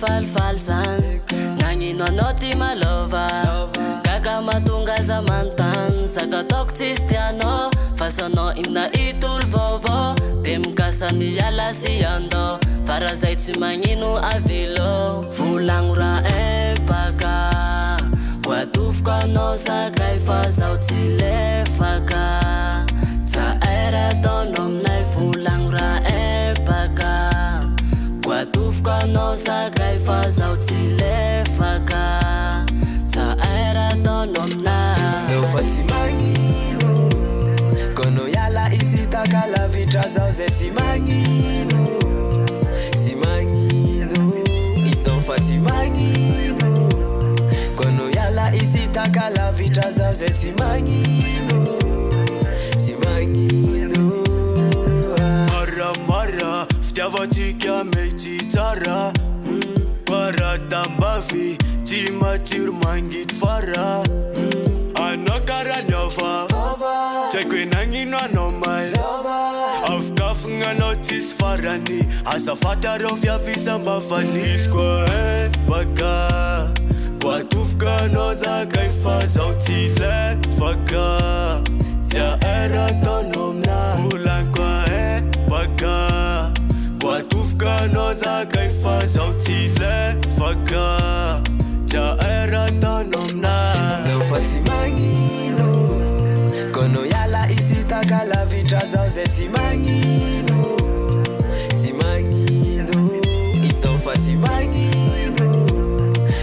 falfal zany nagnino anao ty malova gaga mahatonga za manontany zaka ataoko tsisy tianao fa sanao ina itolo vaovao de mikasany iala sy andao fara zay tsy magnino avilo volagno raha empaka voatofoka anao zakay fa zaho tsy lefaka zaera ataonao aminay volagno raha empaka voatofoka anao zakay fa zaho tsy lefaka zaera ataonao aminay eu fa tsy magnino kono iala izy takalavitra zaho zay tsy magnino itao fa tsy magnino kono iala izy takalavitra zaho zay tsy magnino Maramara fitiavatsika mety tsara Paratambavy tsy matsiro mangity fara Anao karany ava tsy haiko hoe nagnino anao mail Afokafogna anao tsisy farany Azafady arao fiavisam-bavany Izy koa baka voatofoka anao zakay fa zaho tsy lefaka Zaera ataonao aminay volagno koa baka voatofoka anao zakay fa zaho tsy lefaka Zaera ataonao aminay eu fa tsy magnino kono iala izy takalavitra zaho zay tsy magnino itao fa tsy magnino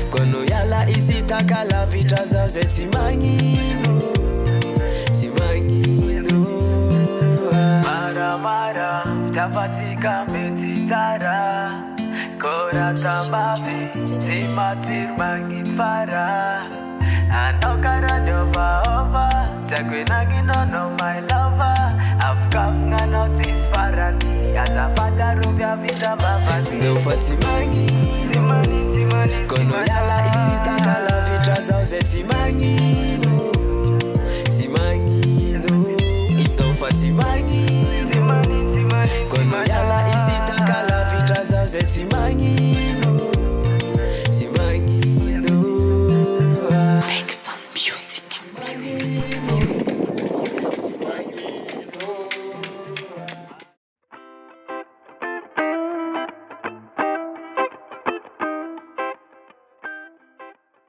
kono iala izy takalavitra zaho zay tsy magnino Maramara fitiavatsika mety tsara Koratambavy tsy matsiro magnity fara Anao karany ovaova tsy haiko hoe nagnino anao my lova Afokafogna anao tsisy farany Azafady arao fiavisam-bavany eu fa tsy magnino kono iala izy takalavitra zaho zay tsy magnino